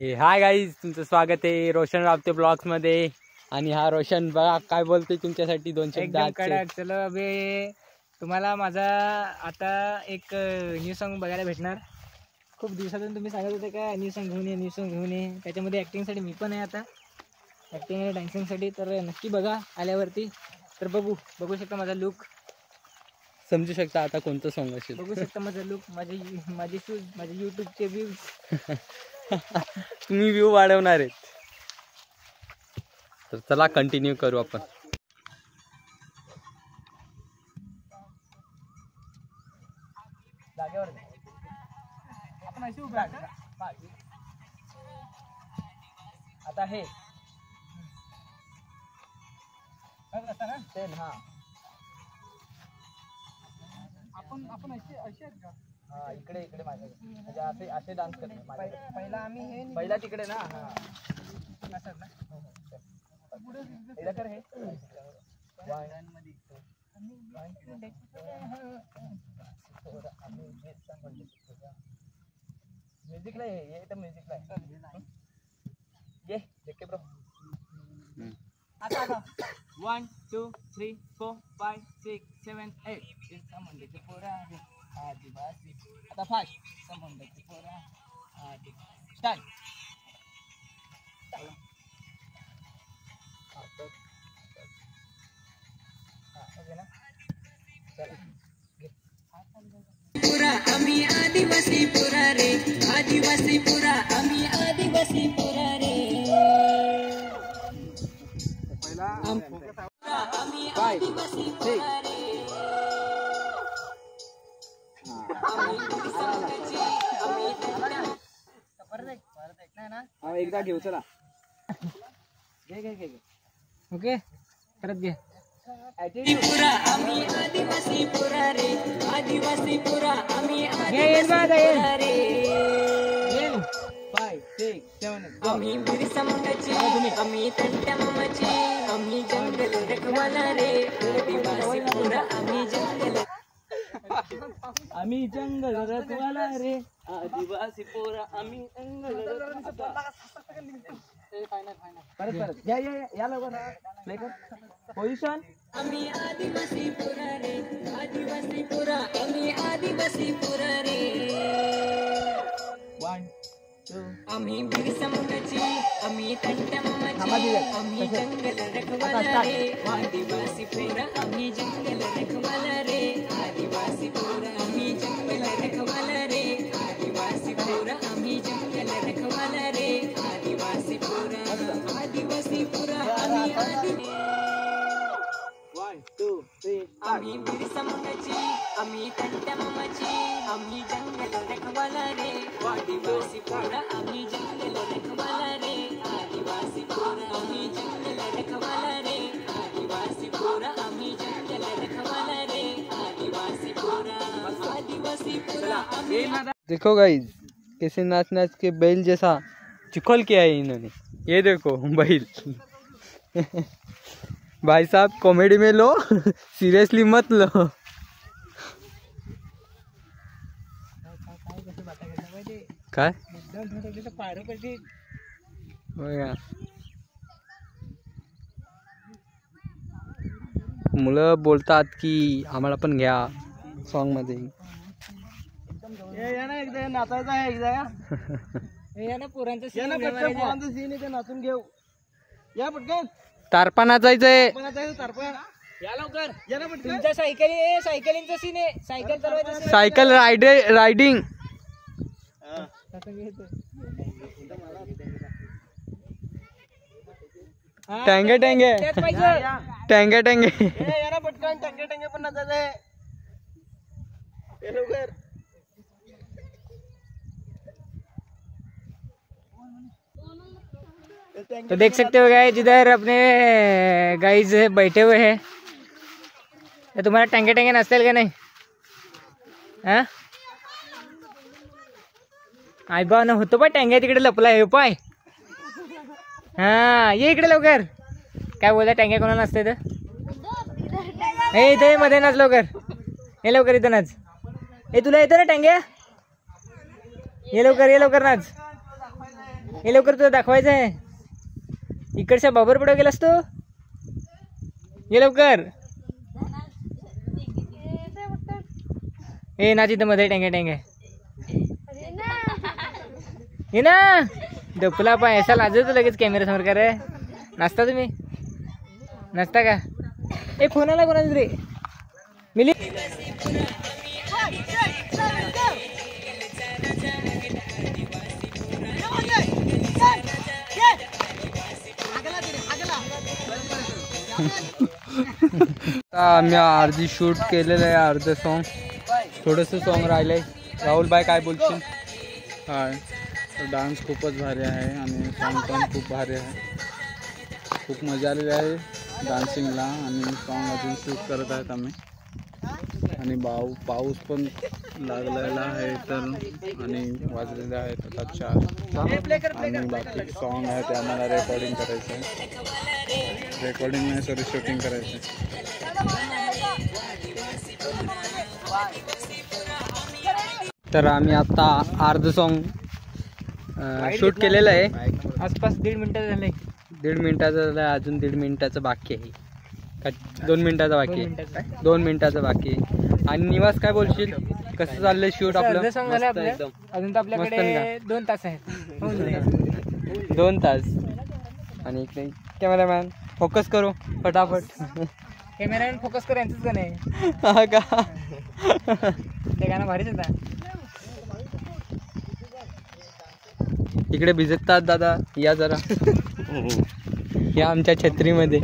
Hi guys, तुमचं स्वागत आहे रोशन रावते ब्लॉग्स मध्ये। आणि हा रोशन बघा काय बोलतोय तुमच्यासाठी दोन शब्द। कडक चलो अबे, तुम्हाला माझा आता एक न्यू सॉन्ग बघायला भेटणार। खूप दिवसातून तुम्ही सांगत होते का न्यू सॉन्ग घेऊन ये, न्यू सॉन्ग घेऊन ये। त्याच्यामध्ये ॲक्टिंगसाठी मी पण आहे आता, ॲक्टिंग आणि डान्सिंगसाठी। तर नक्की बघा आल्यावरती। तर बघू शकता माझा लुक, समजू शकता आता कोणतं सॉन्ग असेल। बघू शकता माझा लुक, माझे शूज, माझे यूट्यूबचे व्ह्यूज। तुम्ही व्ह्यू वाढवणार आहेत, तर चला कंटिन्यू करू आपण। आपण अशी उभे आता हे तेल, हा आपण असे आहेत का? हा, इकडे माझ्या म्हणजे असे असे डान्स करतो। पहिला आम्ही हे पहिला तिकडे ना, हा असं ना कर हे म्युझिकला ये तर म्युझिकला ये देखे ब्रो। आता 1 2 3 4 5 6 7 8 संबंधाचे पोरा आदिवासी। आता फास्ट संबंधाचे पोरा आदिवासी स्टार्ट। ओके ना, चला पुरा आम्ही आदिवासी पुरा रे, आदिवासी पुरा आम्ही आदिवासी पुरा रे। पहिला आम्ही आदिवासी पुरा रे। एकदा घेऊ चला, घे ओके, परत घे। पुरा आम्ही आदिवासी पुरा रे, आदिवासी पुरा आम्ही आदिवासी रे। 5 6 7 आम्ही बिरसा मुंडाची, आम्ही तंट्या मामाची, आम्ही जंगल रखवाला रे। आदिवासी पुरा आम्ही जंगल, आम्ही जंगल रखवाला रे। आदिवासी पोरा आम्ही जंगल परत या लवकर प्ले कर पोझिशन। आम्ही आदिवासी पुरा रे, आदिवासी पुरा आम्ही आदिवासी पुरा रे। 1 2 आम्ही बिरसा मुंडाची, आम्ही तंट्या मामाची, आम्ही जंगल रखवाला रे। आदिवासी पोरा आम्ही जंगल रखवाला रे। आदिवासी पोरा आम्ही जंगल रखवाला रे। आदिवासी पोरा आम्ही जंगल रखवाला रे। आदिवासी पोरा आदिवासी पोरा आम्ही आदिवासी। 1 2 3 आम्ही बिरसा मुंडाची, आम्ही तंट्या मामाची, आम्ही जंगल रखवाला रे। आदिवासी पोरा आम्ही जंगल रखवाला रे। आदिवासी पोरा आम्ही जंगल रखवाला रे। आदिवासी पोरा आम्ही जंगल रखवाला रे। आदिवासी पोरा आदिवासी पोरा आम्ही। देखो गाइस, कैसे नाच नाच के बैल जैसा चिखल किया है इन्होंने। ये देखो बैल। भाई साहब कॉमेडी में लो, सीरियसली मत लो। काय मुलं बोलतात की आम्हाला पण घ्या सॉन्ग मध्ये। एकदा नाचायचं आहे, एकदा ना पोरांचं सीन आहे, नाचून घेऊ या पटकन। तारपा नाचायचंय, तारपा या लवकर या ना पटकन। तुमच्या सायकलिंगचं सीन आहे, सायकल चालवायचं, सायकल रायडिंग। टँगे टँगे टँगे टँगे या ना पटकन, टँगे टँगे पण नाचायचं आहे लवकर। तो देख सकते हो गाइस, जिधर अपने गाइस बैठे हुए हैं। तो तुम्हाला टँगे टँगे नसतील का नाही? हा आई बा न होतो पाय टँगे तिकडे लपला आहे पाय। हा ये इकडे लवकर। काय बोलता, टँगे कोणाला नसते तर हे इथे मध्ये नाच लवकर, हे लवकर इथं नाच। हे तुला येतं ना टँगे? ये लवकर नाच। हे लवकर तुला दाखवायचं आहे. इकडच्या बाबरपुढे गेलास तू, ये लवकर. ए ना तिथं मध्ये टेंगे टेंगे ये ना. डपला पाय असा लाजतो लगेच कॅमेरा समोर. का रे नाचता तुम्ही, नाचता का? ए फोन आला कोणाचा रे मिली. आम्ही अर्धी शूट केलेलं आहे, अर्ध सॉन्ग, थोडंसं सॉन्ग राहिलंय. राहुल भाई काय बोलशील? हाय, डान्स खूपच भारी आहे आणि सॉन्ग पण खूप भारी आहे. खूप मजा आलेली आहे डान्सिंगला आणि सॉन्ग अजून शूट करत आहेत आम्ही. आणि पाऊस पण लागलेला आहे तर आणि वाजलेले आहेत आता 4. आणि बाकी सॉन्ग आहे ते आम्हाला रेकॉर्डिंग करायचं आहे. रेकॉर्डिंग नाही सॉरी शूटिंग करायचं आहे. तर आम्ही आता अर्ध सॉन्ग शूट केलेलं आहे. आसपास 1.5 मिनिटं झाले. 1.5 मिनिटाचं झालं, अजून 1.5 मिनिटाचं बाकी आहे का? 2 मिनिटाचं बाकी आहे. 2 मिनिटाचं बाकी आहे. आणि निवास काय बोलशील, कसं चाललंय शूट आपलं? सॉन्ग झालं आपलं. अजून तर आपल्याकडे 2 तास आहेत. 2 तास. आणि इकडे कॅमेरामॅन फोकस करू फटाफट. कॅमेरामॅन फोकस कर, यांचंच गाणं आहे. हा का? ते गाणं भारीच होता. इकडे भिजतात दादा, या जरा. या आमच्या छत्रीमध्ये.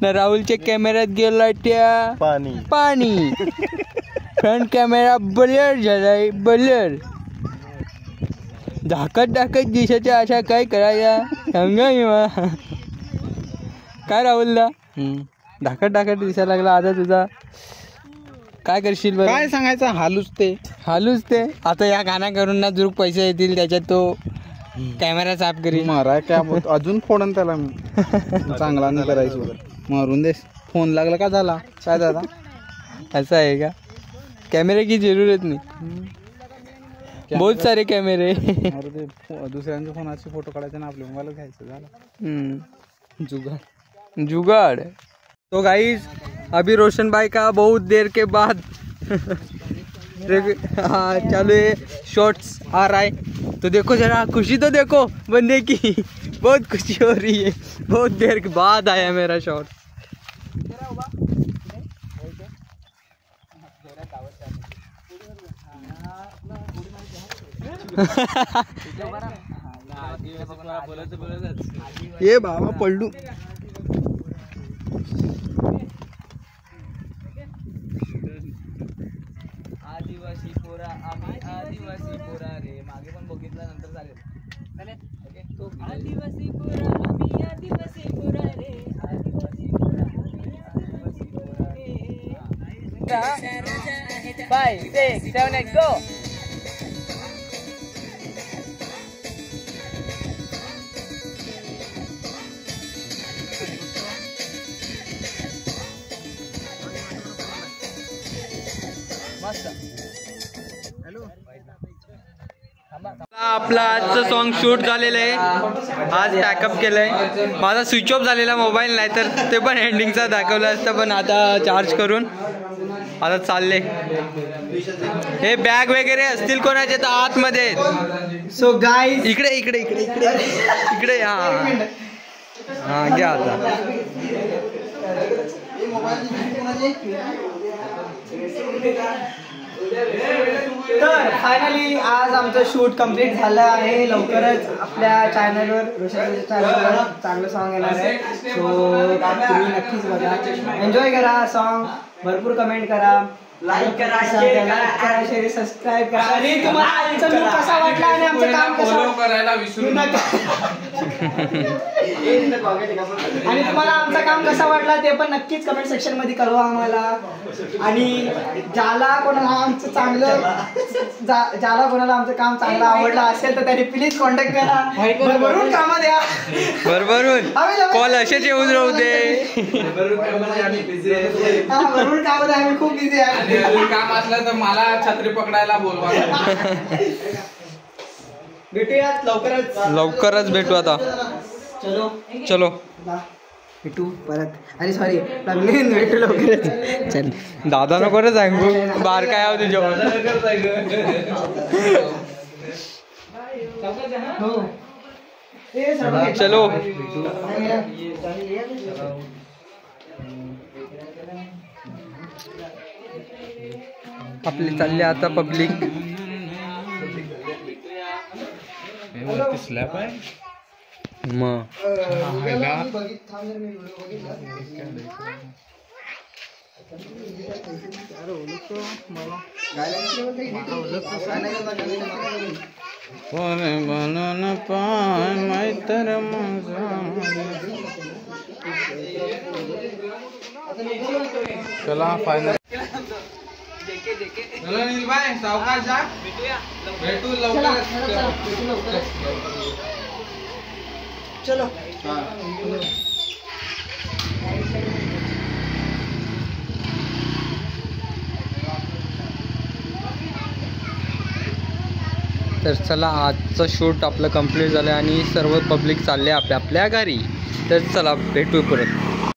ना राहुलच्या कॅमेऱ्यात गेला त्या पाणी. फ्रंट कॅमेरा ब्लर झालाय, ब्लर. झाकत दिसायच्या अशा काय करायला सांगा. काय राहुलला झाकत दिसायला लागला आता तुझा. काय करशील बरं? काय सांगायचं, हालूच ते. आता या गाणं करून ना जरूर पैसे येतील त्याच्यात, तो कॅमेरा साफ करीन. मारा क्या अजून फोडन त्याला मी. चांगला नाही करायचं, मारून दे. फोन लागला का झाला काय दादा? असं आहे का? कॅमेरे की जरूरत नाही, बहुत सारे कॅमेरे. दुसऱ्यांच्या फोनाचे फोटो काढायचे ना आपले मोबाईल घ्यायचं झालं. जुगाड़. तो गाइस अभी रोशन भाई का बहुत देर के बाद हाँ चालू है, शॉर्ट्स आ रहा है. तो देखो जरा खुशी तो देखो बंदे की, बहुत खुशी हो रही है. बहुत देर के बाद आया मेरा शॉर्ट. ये बाबा पडलू. आदिवासी पोरा आम्ही आदिवासी पोरा रे. मागे पण बघितलं नंतर चालेल. आदिवासी पोरा आम्ही आदिवासी पोरा रे. आदिवासी पोरा आदिवासी पोरा रे. 5, 6, 7, 8 गो. आपला आजचं सॉन्ग शूट झालेलं आहे. आज पॅकअप केलंय. माझा स्विच ऑफ झालेला मोबाईल, नाही तर ते पण एंडिंगचा दाखवलं असतं, पण आता चार्ज करून आता चालले. हे बॅग वगैरे असतील कोणाचे तर आतमध्ये. सो गाईज इकडे इकडे इकडे इकडे इकडे. हा घ्या आता. तर फायनली आज आमचं शूट कम्प्लीट झालं आहे. लवकरच आपल्या चॅनलवर, रोशनच्या चॅनलवर चांगलं सॉन्ग येणार आहे. सो तुम्ही नक्कीच बघा, एन्जॉय करा सॉन्ग. भरपूर कमेंट करा, लाईक करा, शेअर, सबस्क्राईब करा. आणि तुम्हाला आमचा लूक कसा वाटला आणि आमचं काम कसं करायला विसरू नका. आणि तुम्हाला आमचं काम कसं वाटला ते पण नक्कीच कमेंट सेक्शन मध्ये कळवा आम्हाला. आणि ज्याला कोणाला आमचं काम चांगलं आवडलं असेल तर त्यांनी प्लीज कॉन्टॅक्ट करा. भरभरून कामं द्या, भरभरून कॉल असेच येऊन राहू दे. भरभरून कामं द्या, आम्ही खूप बिझी आहे. काम असलं तर मला छत्री पकडायला बोलवा. भेटूयात लवकरच भेटू आता. चलो भेटू परत. अरे सॉरी भेटू लवकरच. चल दादा नको रे सांगू, बार काय आहो तुझ्या. चलो आपली चालली आता पब्लिक. स्लॅब आहे मग बनून पाय मैत्र चला फायनल. सावकाश जा, भेटू लवकर. चलो तर चला आजचं शूट आपलं कंप्लीट झालं आणि सर्व पब्लिक चालले आपल्या आपल्या घरी. तर चला भेटू परत.